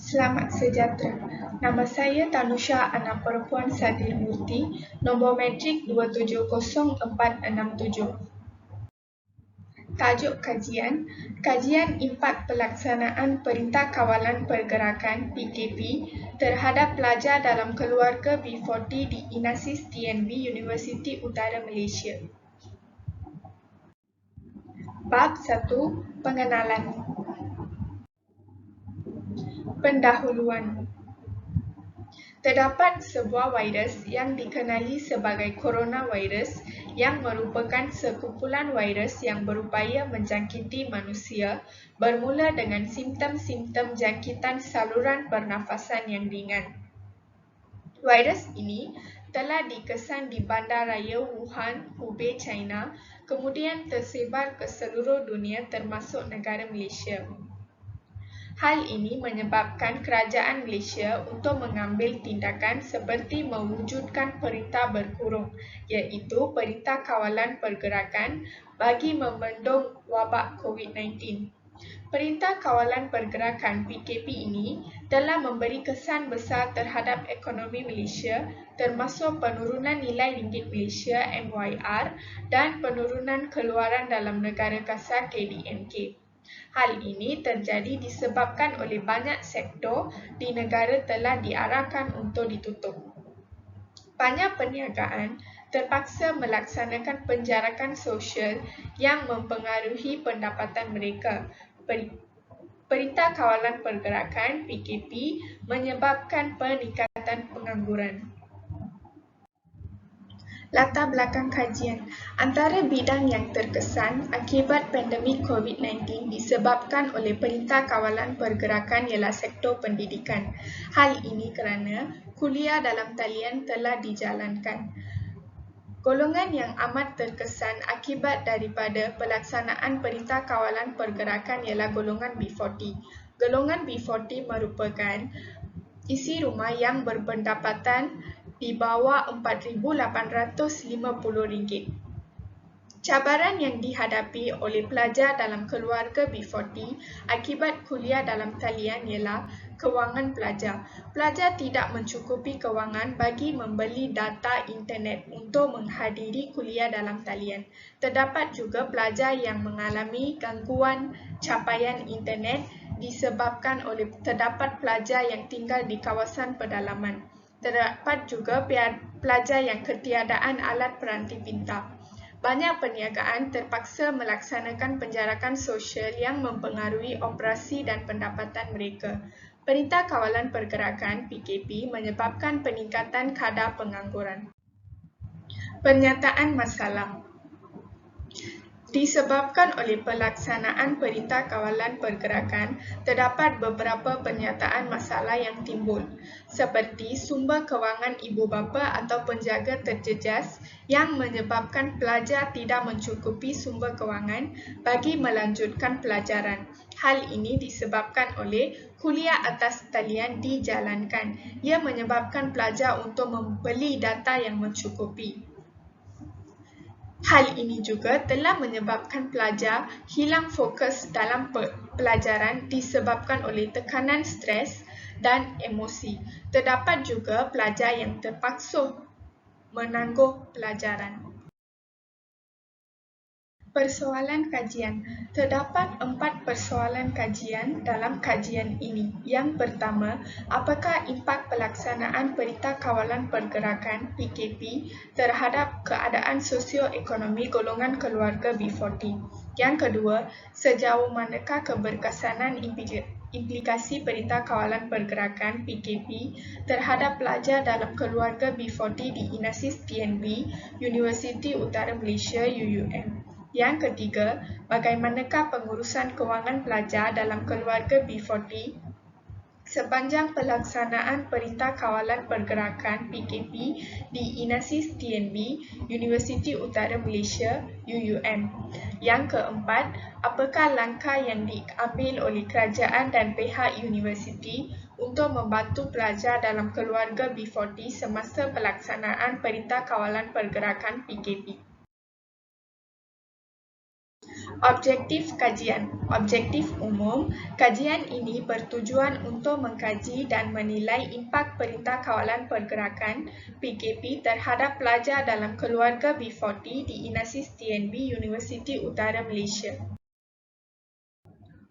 Selamat sejahtera. Nama saya Tanusha, anak perempuan Sadir Murti, nombor metrik 270467. Tajuk kajian, Kajian Impak Pelaksanaan Perintah Kawalan Pergerakan (PKP) terhadap pelajar dalam keluarga B40 di INASIS TNB Universiti Utara Malaysia. Bab 1. Pengenalan. Pendahuluan. Terdapat sebuah virus yang dikenali sebagai coronavirus yang merupakan sekumpulan virus yang berupaya menjangkiti manusia bermula dengan simptom-simptom jangkitan saluran pernafasan yang ringan. Virus ini telah dikesan di Bandaraya Wuhan, Hubei, China, kemudian tersebar ke seluruh dunia termasuk negara Malaysia. Hal ini menyebabkan kerajaan Malaysia untuk mengambil tindakan seperti mewujudkan Perintah Berkurung, iaitu Perintah Kawalan Pergerakan bagi membendung wabak COVID-19. Perintah Kawalan Pergerakan (PKP) ini telah memberi kesan besar terhadap ekonomi Malaysia, termasuk penurunan nilai ringgit Malaysia (MYR) dan penurunan keluaran dalam negara kasar (KDNK). Hal ini terjadi disebabkan oleh banyak sektor di negara telah diarahkan untuk ditutup. Banyak perniagaan terpaksa melaksanakan penjarakan sosial yang mempengaruhi pendapatan mereka. Perintah Kawalan Pergerakan (PKP) menyebabkan peningkatan pengangguran. Latar belakang kajian. Antara bidang yang terkesan akibat pandemik COVID-19 disebabkan oleh Perintah Kawalan Pergerakan ialah sektor pendidikan. Hal ini kerana kuliah dalam talian telah dijalankan. Golongan yang amat terkesan akibat daripada pelaksanaan Perintah Kawalan Pergerakan ialah golongan B40. Golongan B40 merupakan isi rumah yang berpendapatan di bawah RM4,850. Cabaran yang dihadapi oleh pelajar dalam keluarga B40 akibat kuliah dalam talian ialah kewangan pelajar. Pelajar tidak mencukupi kewangan bagi membeli data internet untuk menghadiri kuliah dalam talian. Terdapat juga pelajar yang mengalami gangguan capaian internet disebabkan oleh terdapat pelajar yang tinggal di kawasan pedalaman. Terdapat juga pelajar yang ketiadaan alat peranti pintar. Banyak perniagaan terpaksa melaksanakan penjarakan sosial yang mempengaruhi operasi dan pendapatan mereka. Perintah Kawalan Pergerakan (PKP) menyebabkan peningkatan kadar pengangguran. Pernyataan masalah. Disebabkan oleh pelaksanaan Perintah Kawalan Pergerakan, terdapat beberapa pernyataan masalah yang timbul, seperti sumber kewangan ibu bapa atau penjaga terjejas yang menyebabkan pelajar tidak mencukupi sumber kewangan bagi melanjutkan pelajaran. Hal ini disebabkan oleh kuliah atas talian dijalankan. Ia menyebabkan pelajar untuk membeli data yang mencukupi. Hal ini juga telah menyebabkan pelajar hilang fokus dalam pelajaran disebabkan oleh tekanan stres dan emosi. Terdapat juga pelajar yang terpaksa menangguh pelajaran. Persoalan kajian. Terdapat 4 persoalan kajian dalam kajian ini. Yang pertama, apakah impak pelaksanaan Perintah Kawalan Pergerakan (PKP) terhadap keadaan sosioekonomi golongan keluarga B40? Yang kedua, sejauh manakah keberkesanan implikasi Perintah Kawalan Pergerakan (PKP) terhadap pelajar dalam keluarga B40 di INASIS TNB Universiti Utara Malaysia (UUM)? Yang ketiga, bagaimanakah pengurusan kewangan pelajar dalam keluarga B40 sepanjang pelaksanaan Perintah Kawalan Pergerakan (PKP) di INASIS TNB Universiti Utara Malaysia (UUM). Yang keempat, apakah langkah yang diambil oleh kerajaan dan pihak universiti untuk membantu pelajar dalam keluarga B40 semasa pelaksanaan Perintah Kawalan Pergerakan (PKP)? Objektif kajian. Objektif umum, kajian ini bertujuan untuk mengkaji dan menilai impak Perintah Kawalan Pergerakan PKP terhadap pelajar dalam keluarga B40 di INASIS TNB Universiti Utara Malaysia.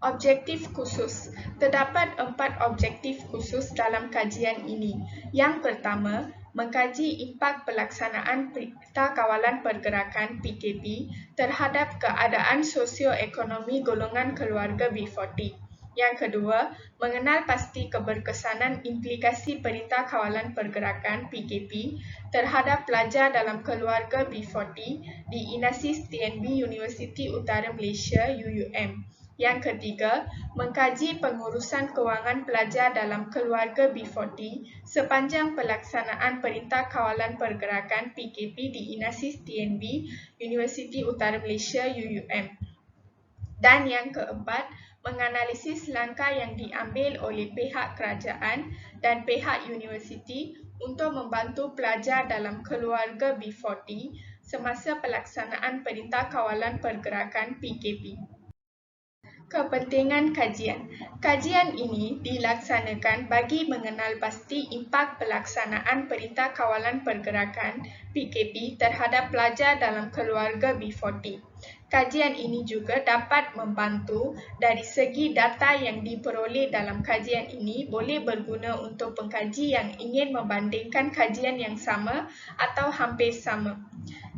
Objektif khusus. Terdapat 4 objektif khusus dalam kajian ini. Yang pertama, mengkaji impak pelaksanaan Perintah Kawalan Pergerakan PKP terhadap keadaan sosioekonomi golongan keluarga B40. Yang kedua, mengenal pasti keberkesanan implikasi Perintah Kawalan Pergerakan PKP terhadap pelajar dalam keluarga B40 di INASIS TNB Universiti Utara Malaysia UUM. Yang ketiga, mengkaji pengurusan kewangan pelajar dalam keluarga B40 sepanjang pelaksanaan Perintah Kawalan Pergerakan PKP di INASIS TNB Universiti Utara Malaysia UUM. Dan yang keempat, menganalisis langkah yang diambil oleh pihak kerajaan dan pihak universiti untuk membantu pelajar dalam keluarga B40 semasa pelaksanaan Perintah Kawalan Pergerakan PKP. Kepentingan kajian. Kajian ini dilaksanakan bagi mengenal pasti impak pelaksanaan Perintah Kawalan Pergerakan PKP terhadap pelajar dalam keluarga B40. Kajian ini juga dapat membantu dari segi data yang diperoleh dalam kajian ini boleh berguna untuk pengkaji yang ingin membandingkan kajian yang sama atau hampir sama.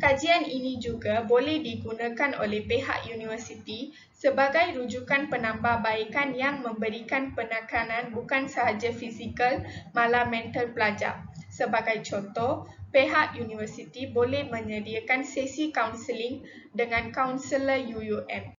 Kajian ini juga boleh digunakan oleh pihak universiti sebagai rujukan penambahbaikan yang memberikan penekanan bukan sahaja fizikal malah mental pelajar. Sebagai contoh, pihak universiti boleh menyediakan sesi kaunseling dengan kaunselor UUM.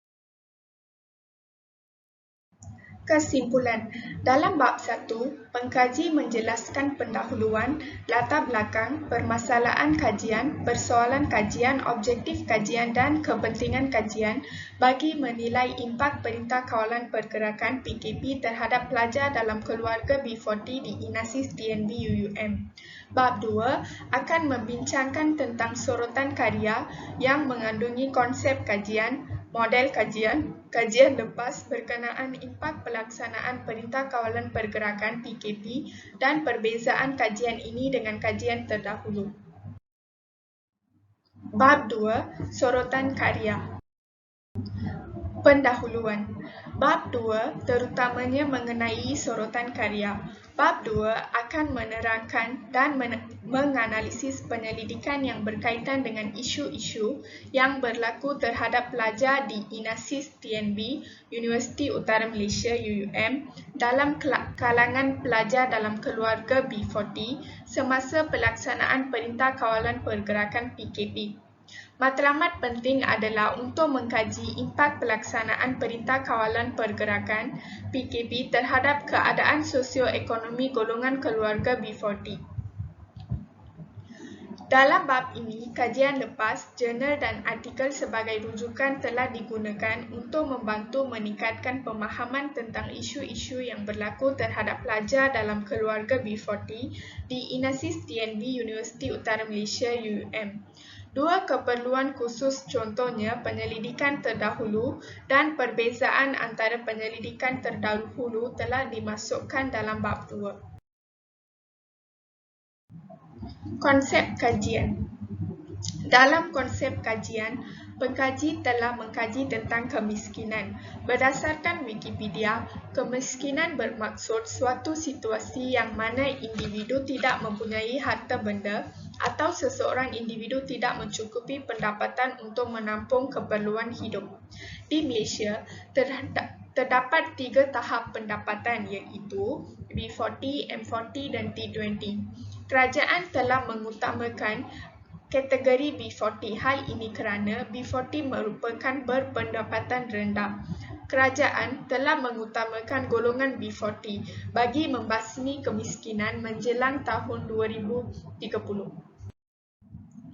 Kesimpulan. Dalam bab 1, pengkaji menjelaskan pendahuluan, latar belakang, permasalahan kajian, persoalan kajian, objektif kajian dan kepentingan kajian bagi menilai impak Perintah Kawalan Pergerakan PKP terhadap pelajar dalam keluarga B40 di INASIS TNB UUM. Bab 2 akan membincangkan tentang sorotan karya yang mengandungi konsep kajian, model kajian, kajian lepas berkenaan impak pelaksanaan Perintah Kawalan Pergerakan PKP dan perbezaan kajian ini dengan kajian terdahulu. Bab 2, sorotan karya. Pendahuluan. Bab 2 terutamanya mengenai sorotan karya. Bab 2 akan menerangkan dan menganalisis penyelidikan yang berkaitan dengan isu-isu yang berlaku terhadap pelajar di INASIS TNB Universiti Utara Malaysia UUM dalam kalangan pelajar dalam keluarga B40 semasa pelaksanaan Perintah Kawalan Pergerakan PKP. Matlamat penting adalah untuk mengkaji impak pelaksanaan Perintah Kawalan Pergerakan PKP terhadap keadaan sosioekonomi golongan keluarga B40. Dalam bab ini, kajian lepas, jurnal dan artikel sebagai rujukan telah digunakan untuk membantu meningkatkan pemahaman tentang isu-isu yang berlaku terhadap pelajar dalam keluarga B40 di INASIS TNB Universiti Utara Malaysia UUM. Dua keperluan khusus contohnya penyelidikan terdahulu dan perbezaan antara penyelidikan terdahulu telah dimasukkan dalam bab 2. Konsep kajian. Dalam konsep kajian, pengkaji telah mengkaji tentang kemiskinan. Berdasarkan Wikipedia, kemiskinan bermaksud suatu situasi yang mana individu tidak mempunyai harta benda atau seseorang individu tidak mencukupi pendapatan untuk menampung keperluan hidup. Di Malaysia, terdapat 3 tahap pendapatan iaitu B40, M40 dan T20. Kerajaan telah mengutamakan kategori B40. Hal ini kerana B40 merupakan berpendapatan rendah. Kerajaan telah mengutamakan golongan B40 bagi membasmi kemiskinan menjelang tahun 2030.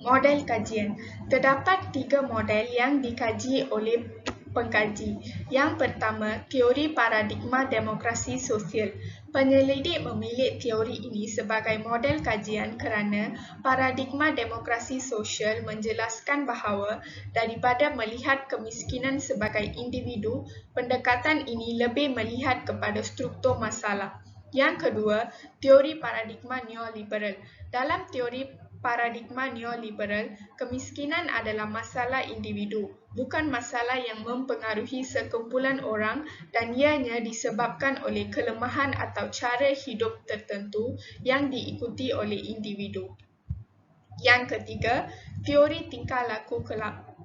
Model kajian. Terdapat 3 model yang dikaji oleh pengkaji. Yang pertama, teori paradigma demokrasi sosial. Penyelidik memilih teori ini sebagai model kajian kerana paradigma demokrasi sosial menjelaskan bahawa daripada melihat kemiskinan sebagai individu, pendekatan ini lebih melihat kepada struktur masalah. Yang kedua, teori paradigma neoliberal. Dalam teori paradigma neoliberal, kemiskinan adalah masalah individu, bukan masalah yang mempengaruhi sekumpulan orang dan ianya disebabkan oleh kelemahan atau cara hidup tertentu yang diikuti oleh individu. Yang ketiga, teori tingkah laku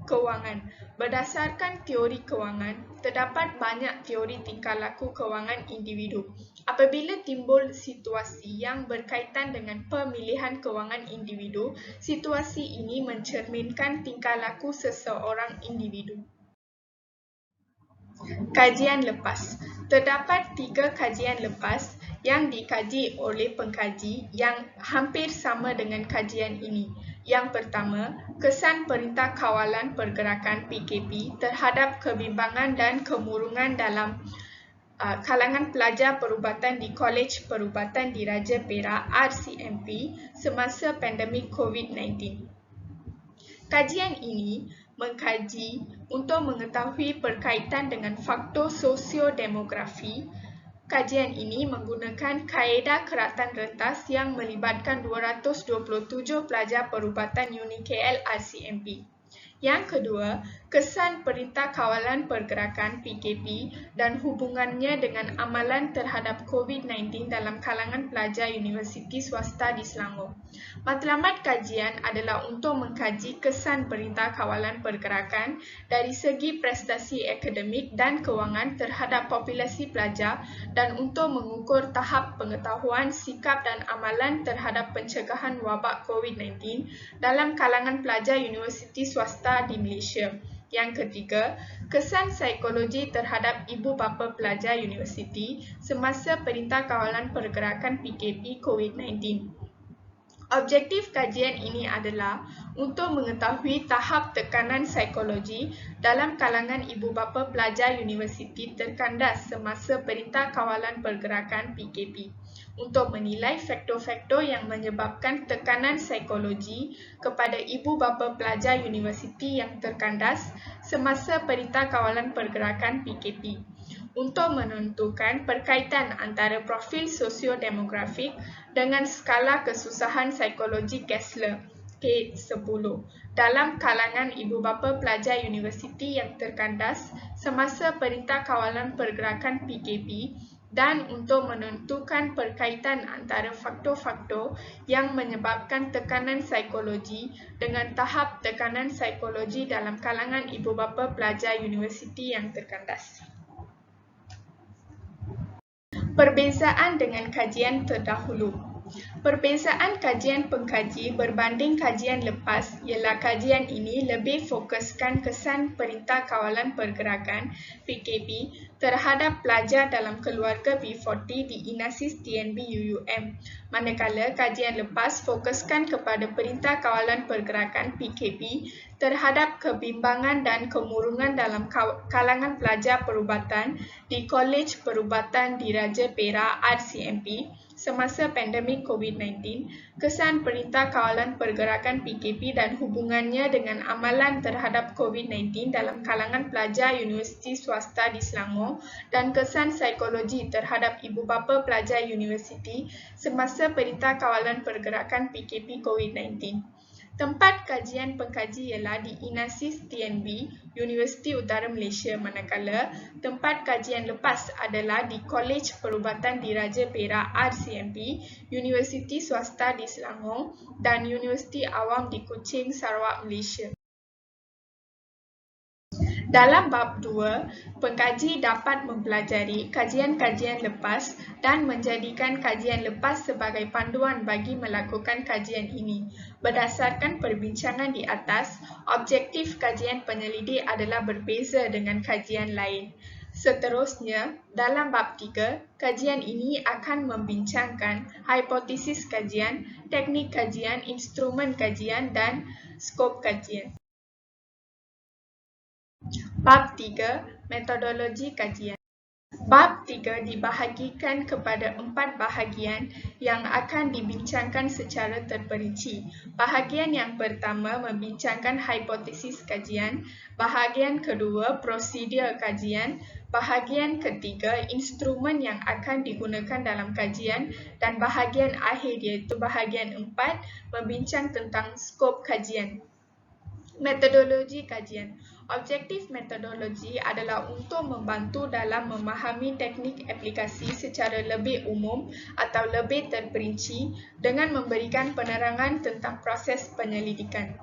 kewangan. Berdasarkan teori kewangan, terdapat banyak teori tingkah laku kewangan individu. Apabila timbul situasi yang berkaitan dengan pemilihan kewangan individu, situasi ini mencerminkan tingkah laku seseorang individu. Kajian lepas. Terdapat 3 kajian lepas yang dikaji oleh pengkaji yang hampir sama dengan kajian ini. Yang pertama, kesan Perintah Kawalan Pergerakan PKP terhadap kebimbangan dan kemurungan dalam kalangan pelajar perubatan di Kolej Perubatan Diraja Perak RCMP semasa pandemik COVID-19. Kajian ini mengkaji untuk mengetahui berkaitan dengan faktor sosiodemografi. Kajian ini menggunakan kaedah keratan rentas yang melibatkan 227 pelajar perubatan Uni KL RCMP. Yang kedua, kesan Perintah Kawalan Pergerakan PKP dan hubungannya dengan amalan terhadap COVID-19 dalam kalangan pelajar universiti swasta di Selangor. Matlamat kajian adalah untuk mengkaji kesan Perintah Kawalan Pergerakan dari segi prestasi akademik dan kewangan terhadap populasi pelajar dan untuk mengukur tahap pengetahuan, sikap dan amalan terhadap pencegahan wabak COVID-19 dalam kalangan pelajar universiti swasta di Malaysia. Yang ketiga, kesan psikologi terhadap ibu bapa pelajar universiti semasa Perintah Kawalan Pergerakan PKP COVID-19. Objektif kajian ini adalah untuk mengetahui tahap tekanan psikologi dalam kalangan ibu bapa pelajar universiti terkandas semasa Perintah Kawalan Pergerakan PKP, untuk menilai faktor-faktor yang menyebabkan tekanan psikologi kepada ibu bapa pelajar universiti yang terkandas semasa Perintah Kawalan Pergerakan PKP, untuk menentukan perkaitan antara profil sosiodemografik dengan skala kesusahan psikologi Kessler K10 dalam kalangan ibu bapa pelajar universiti yang terkandas semasa Perintah Kawalan Pergerakan PKP dan untuk menentukan perkaitan antara faktor-faktor yang menyebabkan tekanan psikologi dengan tahap tekanan psikologi dalam kalangan ibu bapa pelajar universiti yang terkandas. Perbezaan dengan kajian terdahulu. Perbezaan kajian pengkaji berbanding kajian lepas ialah kajian ini lebih fokuskan kesan Perintah Kawalan Pergerakan PKP terhadap pelajar dalam keluarga B40 di INASIS TNB UUM, manakala kajian lepas fokuskan kepada Perintah Kawalan Pergerakan PKP terhadap kebimbangan dan kemurungan dalam kalangan pelajar perubatan di Kolej Perubatan Diraja Perak RCMP semasa pandemik COVID-19, kesan Perintah Kawalan Pergerakan PKP dan hubungannya dengan amalan terhadap COVID-19 dalam kalangan pelajar universiti swasta di Selangor, dan kesan psikologi terhadap ibu bapa pelajar universiti semasa Perintah Kawalan Pergerakan PKP COVID-19. Tempat kajian pengkaji ialah di INASIS TNB, Universiti Utara Malaysia, manakala tempat kajian lepas adalah di Kolej Perubatan Diraja Perak RCMP, Universiti Swasta di Selangor dan Universiti Awam di Kuching, Sarawak, Malaysia. Dalam bab 2, pengkaji dapat mempelajari kajian-kajian lepas dan menjadikan kajian lepas sebagai panduan bagi melakukan kajian ini. Berdasarkan perbincangan di atas, objektif kajian penyelidik adalah berbeza dengan kajian lain. Seterusnya, dalam bab 3, kajian ini akan membincangkan hipotesis kajian, teknik kajian, instrumen kajian dan skop kajian. Bab 3. Metodologi kajian. Bab 3 dibahagikan kepada 4 bahagian yang akan dibincangkan secara terperinci. Bahagian yang pertama membincangkan hipotesis kajian, bahagian kedua prosedur kajian, bahagian ketiga instrumen yang akan digunakan dalam kajian, dan bahagian akhir iaitu bahagian 4 membincang tentang skop kajian. Metodologi kajian. Objektif metodologi adalah untuk membantu dalam memahami teknik aplikasi secara lebih umum atau lebih terperinci dengan memberikan penerangan tentang proses penyelidikan.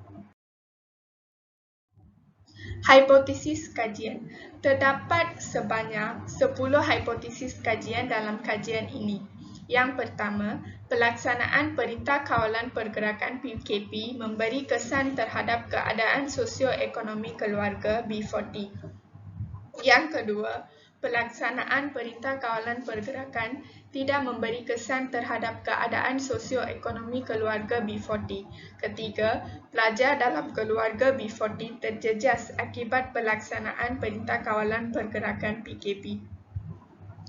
Hipotesis kajian. Terdapat sebanyak 10 hipotesis kajian dalam kajian ini. Yang pertama, pelaksanaan Perintah Kawalan Pergerakan PKP memberi kesan terhadap keadaan sosioekonomi keluarga B40. Yang kedua, pelaksanaan Perintah Kawalan Pergerakan tidak memberi kesan terhadap keadaan sosioekonomi keluarga B40. Ketiga, pelajar dalam keluarga B40 terjejas akibat pelaksanaan Perintah Kawalan Pergerakan PKP.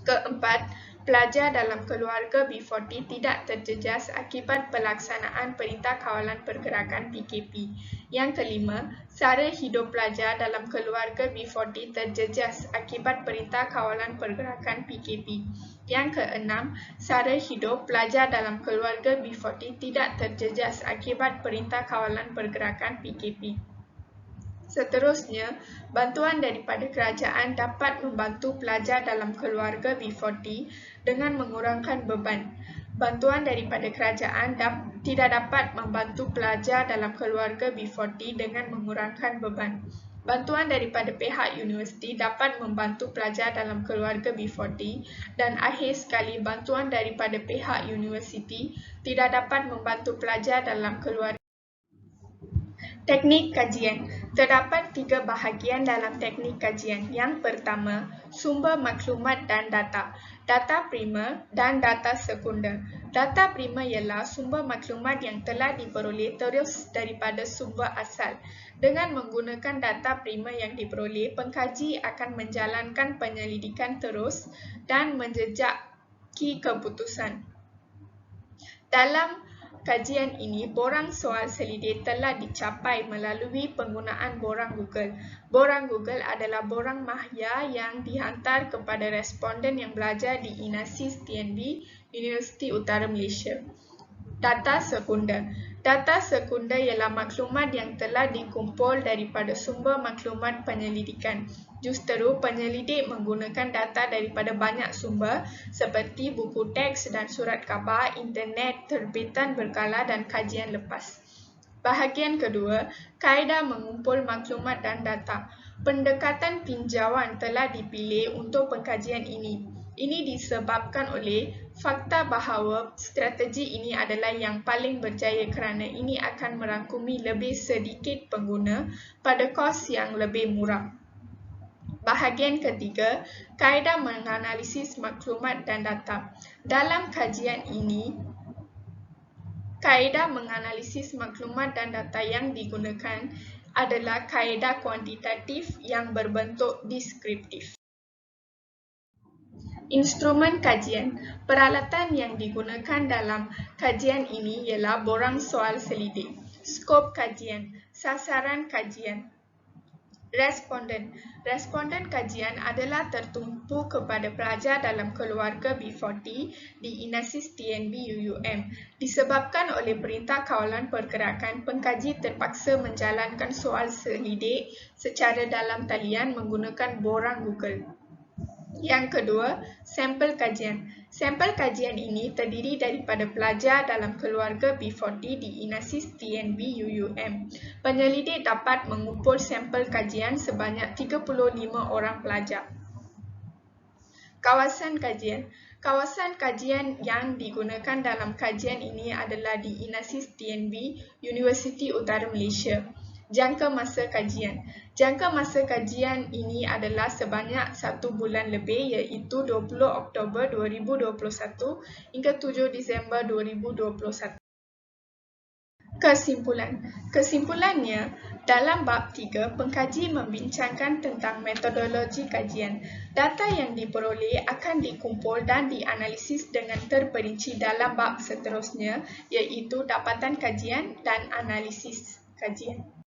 Keempat, pelajar dalam keluarga B40 tidak terjejas akibat pelaksanaan Perintah Kawalan Pergerakan PKP. Yang kelima, sara hidup pelajar dalam keluarga B40 terjejas akibat Perintah Kawalan Pergerakan PKP. Yang keenam, sara hidup pelajar dalam keluarga B40 tidak terjejas akibat Perintah Kawalan Pergerakan PKP. Seterusnya, bantuan daripada kerajaan dapat membantu pelajar dalam keluarga B40 dengan mengurangkan beban. Bantuan daripada kerajaan tidak dapat membantu pelajar dalam keluarga B40 dengan mengurangkan beban. Bantuan daripada pihak universiti dapat membantu pelajar dalam keluarga B40 dan akhir sekali bantuan daripada pihak universiti tidak dapat membantu pelajar dalam keluarga. Teknik kajian. Terdapat 3 bahagian dalam teknik kajian. Yang pertama, sumber maklumat dan data. Data primer dan data sekunder. Data primer ialah sumber maklumat yang telah diperoleh terus daripada sumber asal. Dengan menggunakan data primer yang diperoleh, pengkaji akan menjalankan penyelidikan terus dan menjejaki keputusan. Dalam kajian ini, borang soal selidik telah dicapai melalui penggunaan borang Google. Borang Google adalah borang mahya yang dihantar kepada responden yang belajar di INASIS TNB, Universiti Utara Malaysia. Data sekunder. Data sekunder ialah maklumat yang telah dikumpul daripada sumber maklumat penyelidikan. Justeru, penyelidik menggunakan data daripada banyak sumber seperti buku teks dan surat khabar, internet, terbitan berkala dan kajian lepas. Bahagian kedua, kaedah mengumpul maklumat dan data. Pendekatan tinjauan telah dipilih untuk pengkajian ini. Ini disebabkan oleh fakta bahawa strategi ini adalah yang paling berjaya kerana ini akan merangkumi lebih sedikit pengguna pada kos yang lebih murah. Bahagian ketiga, kaedah menganalisis maklumat dan data. Dalam kajian ini, kaedah menganalisis maklumat dan data yang digunakan adalah kaedah kuantitatif yang berbentuk deskriptif. Instrumen kajian. Peralatan yang digunakan dalam kajian ini ialah borang soal selidik, skop kajian, sasaran kajian. Responden. Responden kajian adalah tertumpu kepada pelajar dalam keluarga B40 di INASIS TNB UUM. Disebabkan oleh Perintah Kawalan Pergerakan, pengkaji terpaksa menjalankan soal selidik secara dalam talian menggunakan borang Google. Yang kedua, sampel kajian. Sampel kajian ini terdiri daripada pelajar dalam keluarga B40 di INASIS TNB UUM. Penyelidik dapat mengumpul sampel kajian sebanyak 35 orang pelajar. Kawasan kajian. Kawasan kajian yang digunakan dalam kajian ini adalah di INASIS TNB, Universiti Utara Malaysia. Jangka masa kajian. Jangka masa kajian ini adalah sebanyak 1 bulan lebih iaitu 20 Oktober 2021 hingga 7 Disember 2021. Kesimpulan. Kesimpulannya, Dalam bab 3, pengkaji membincangkan tentang metodologi kajian. Data yang diperoleh akan dikumpul dan dianalisis dengan terperinci dalam bab seterusnya, iaitu dapatan kajian dan analisis kajian.